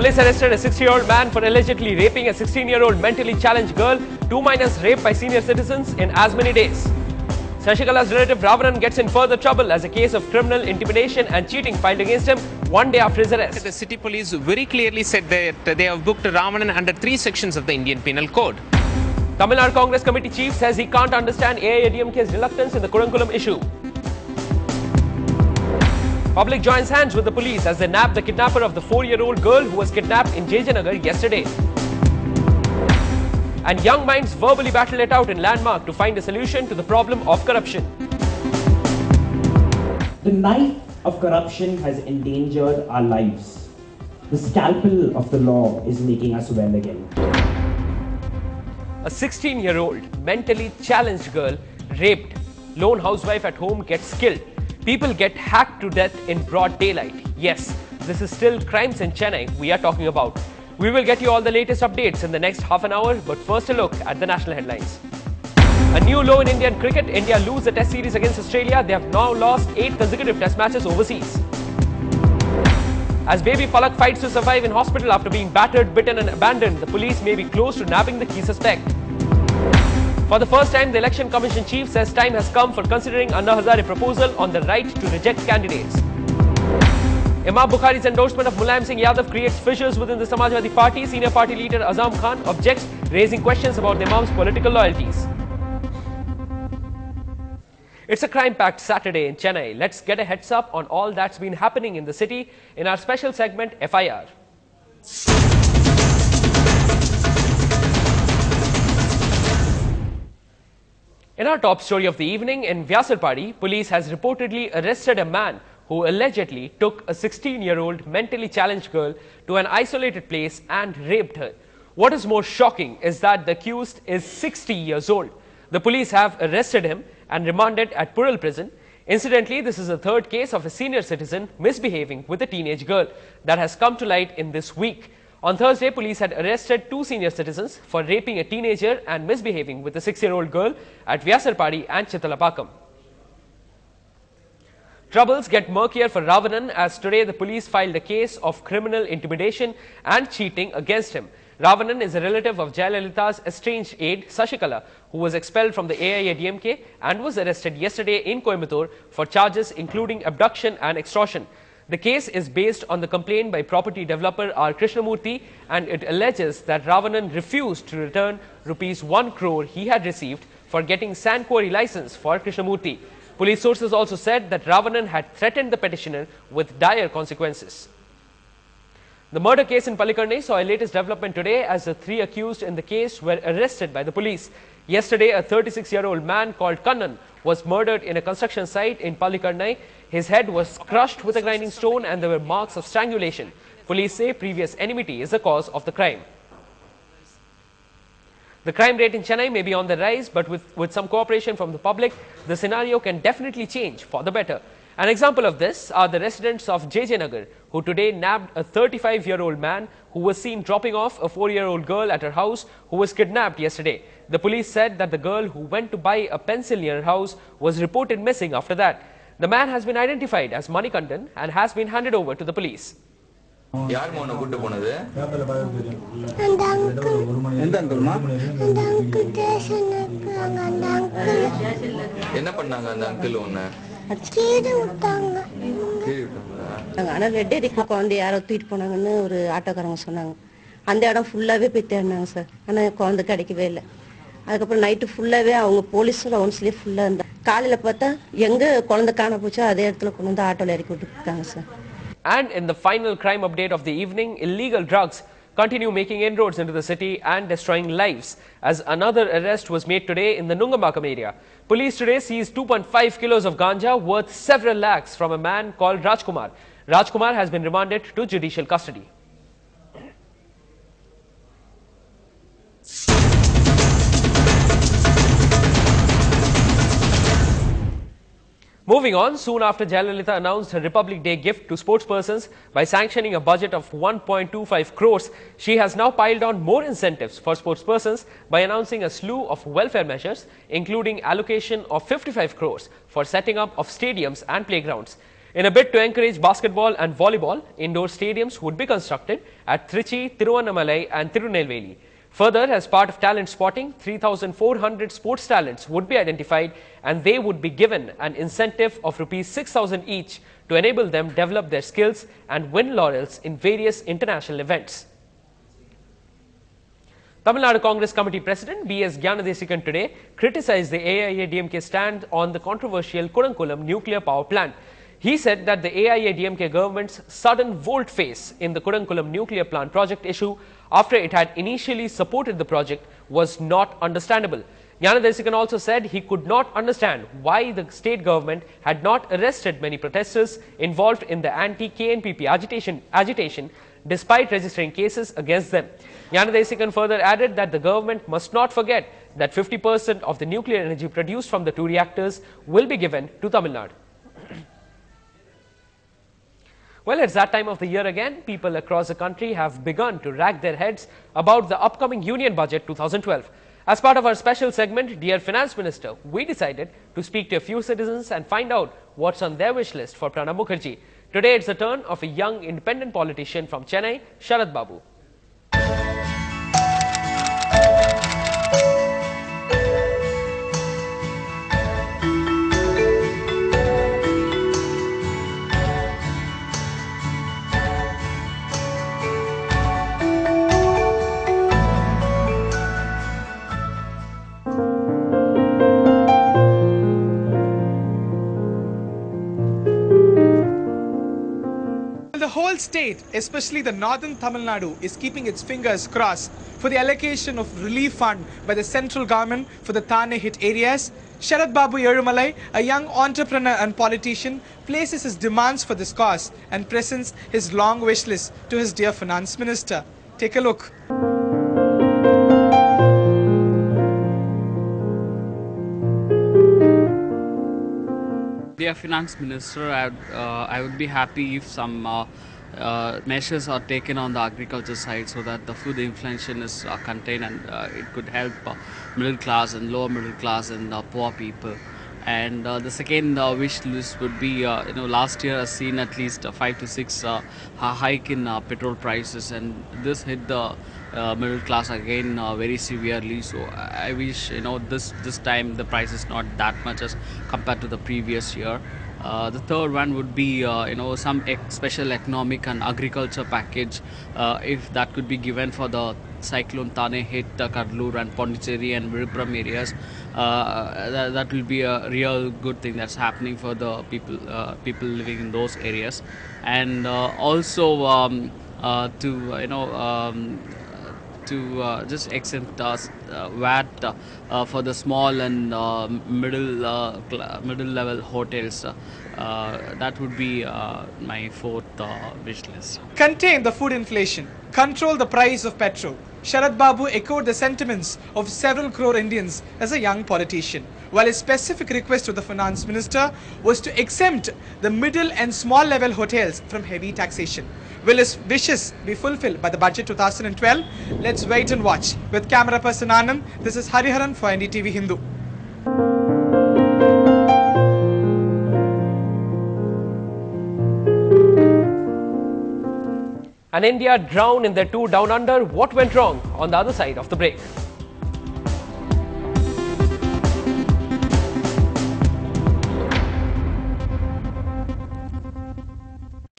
Police arrested a 60-year-old man for allegedly raping a 16-year-old mentally challenged girl. 2 minors raped by senior citizens in as many days. Shashikala's relative Ravanan gets in further trouble as a case of criminal intimidation and cheating filed against him 1 day after his arrest. The city police very clearly said that they have booked Ravanan under 3 sections of the Indian Penal Code. Tamil Nadu Congress Committee chief says he can't understand AIADMK's reluctance in the Kudankulam issue. Public joins hands with the police as they nab the kidnapper of the 4-year-old girl who was kidnapped in JJ yesterday. And young minds verbally battle it out in Landmark to find a solution to the problem of corruption. The knife of corruption has endangered our lives. The scalpel of the law is making us well again. A 16-year-old mentally challenged girl raped. Lone housewife at home gets killed. People get hacked to death in broad daylight. Yes, this is still crimes in Chennai we are talking about. We will get you all the latest updates in the next half an hour, but first a look at the national headlines. A new low in Indian cricket. India lose the test series against Australia. They have now lost 8 consecutive test matches overseas. As baby Palak fights to survive in hospital after being battered, bitten and abandoned, the police may be close to nabbing the key suspect. For the first time, the Election Commission chief says time has come for considering Anna Hazare proposal on the right to reject candidates. Imam Bukhari's endorsement of Mulayam Singh Yadav creates fissures within the Samajwadi Party. Senior party leader Azam Khan objects, raising questions about the Imam's political loyalties. It's a crime-packed Saturday in Chennai. Let's get a heads up on all that's been happening in the city in our special segment FIR. In our top story of the evening, in Vyasarpadi, police has reportedly arrested a man who allegedly took a 16-year-old mentally challenged girl to an isolated place and raped her. What is more shocking is that the accused is 60 years old. The police have arrested him and remanded at Pural prison. Incidentally, this is the third case of a senior citizen misbehaving with a teenage girl that has come to light in this week. On Thursday, police had arrested 2 senior citizens for raping a teenager and misbehaving with a 6-year-old girl at Vyasarpadi and Chittalapakam. Troubles get murkier for Ravanan as today the police filed a case of criminal intimidation and cheating against him. Ravanan is a relative of Jayalalitha's estranged aide Shashikala, who was expelled from the AIADMK and was arrested yesterday in Coimbatore for charges including abduction and extortion. The case is based on the complaint by property developer R. Krishnamurthy, and it alleges that Ravanan refused to return ₹1 crore he had received for getting sand quarry license for Krishnamurthy. Police sources also said that Ravanan had threatened the petitioner with dire consequences. The murder case in Palikarnai saw a latest development today as the 3 accused in the case were arrested by the police. Yesterday, a 36-year-old man called Kannan was murdered in a construction site in Palikarnai. His head was crushed with a grinding stone and there were marks of strangulation. Police say previous enmity is the cause of the crime. The crime rate in Chennai may be on the rise, but with some cooperation from the public, the scenario can definitely change for the better. An example of this are the residents of JJ Nagar, who today nabbed a 35-year-old man who was seen dropping off a 4-year-old girl at her house who was kidnapped yesterday. The police said that the girl who went to buy a pencil near her house was reported missing after that. The man has been identified as Manikandan and has been handed over to the police. அதுக்கப்புறம் night ஃபுல்லாவே அவங்க police ரவுண்ட்ஸ்லயே ஃபுல்லா இருந்தா காலையில பார்த்தா எங்க குழந்தை காண போச்சோ அதே இடத்துல கொண்டு வந்து ஆட்டோல இறக்கி விட்டுட்டாங்க sir. And in the final crime update of the evening, illegal drugs continue making inroads into the city and destroying lives as another arrest was made today in the Nungamakam area. Police today seized 2.5 kilos of ganja worth several lakhs from a man called Rajkumar. Rajkumar has been remanded to judicial custody. Moving on, soon after Jayalalitha announced her Republic Day gift to sportspersons by sanctioning a budget of 1.25 crores, she has now piled on more incentives for sportspersons by announcing a slew of welfare measures, including allocation of 55 crores for setting up of stadiums and playgrounds. In a bid to encourage basketball and volleyball, indoor stadiums would be constructed at Trichy, Tiruvannamalai and Tirunelveli. Further, as part of talent spotting, 3,400 sports talents would be identified and they would be given an incentive of Rs 6,000 each to enable them develop their skills and win laurels in various international events. Tamil Nadu Congress Committee President B.S. Gyanadesikan today criticized the AIA-DMK stand on the controversial Kudankulam nuclear power plant. He said that the AIA-DMK government's sudden volte-face in the Kudankulam nuclear plant project issue after it had initially supported the project was not understandable. Gyanadesikan also said he could not understand why the state government had not arrested many protesters involved in the anti-KNPP agitation despite registering cases against them. Gyanadesikan further added that the government must not forget that 50% of the nuclear energy produced from the two reactors will be given to Tamil Nadu. Well, it's that time of the year again. People across the country have begun to rack their heads about the upcoming Union Budget 2012. As part of our special segment, Dear Finance Minister, we decided to speak to a few citizens and find out what's on their wish list for Pranab Mukherjee. Today, it's the turn of a young independent politician from Chennai, Sharad Babu. The whole state, especially the northern Tamil Nadu, is keeping its fingers crossed for the allocation of relief fund by the central government for the Thane hit areas. Sharad Babu Erumalai, a young entrepreneur and politician, places his demands for this cause and presents his long wish list to his dear Finance Minister. Take a look. Dear Finance Minister, I would be happy if some measures are taken on the agriculture side so that the food inflation is contained and it could help middle class and lower middle class and poor people. And the second wish list would be, last year has seen at least 5 to 6 hike in petrol prices, and this hit the middle class again very severely. So I wish this time the price is not that much as compared to the previous year. The third one would be some special economic and agriculture package, if that could be given for the cyclone Thane hit Kadlur and Pondicherry and Viluppuram areas. That will be a real good thing that's happening for the people living in those areas, and also to just exempt VAT for the small and middle level hotels. That would be my fourth wish list. Contain the food inflation. Control the price of petrol. Sharad Babu echoed the sentiments of several crore Indians as a young politician, while his specific request to the Finance Minister was to exempt the middle and small level hotels from heavy taxation. Will his wishes be fulfilled by the budget 2012? Let's wait and watch. With camera person Anand, this is Hariharan for NDTV Hindu. And India drowned in their tour down under. What went wrong on the other side of the break?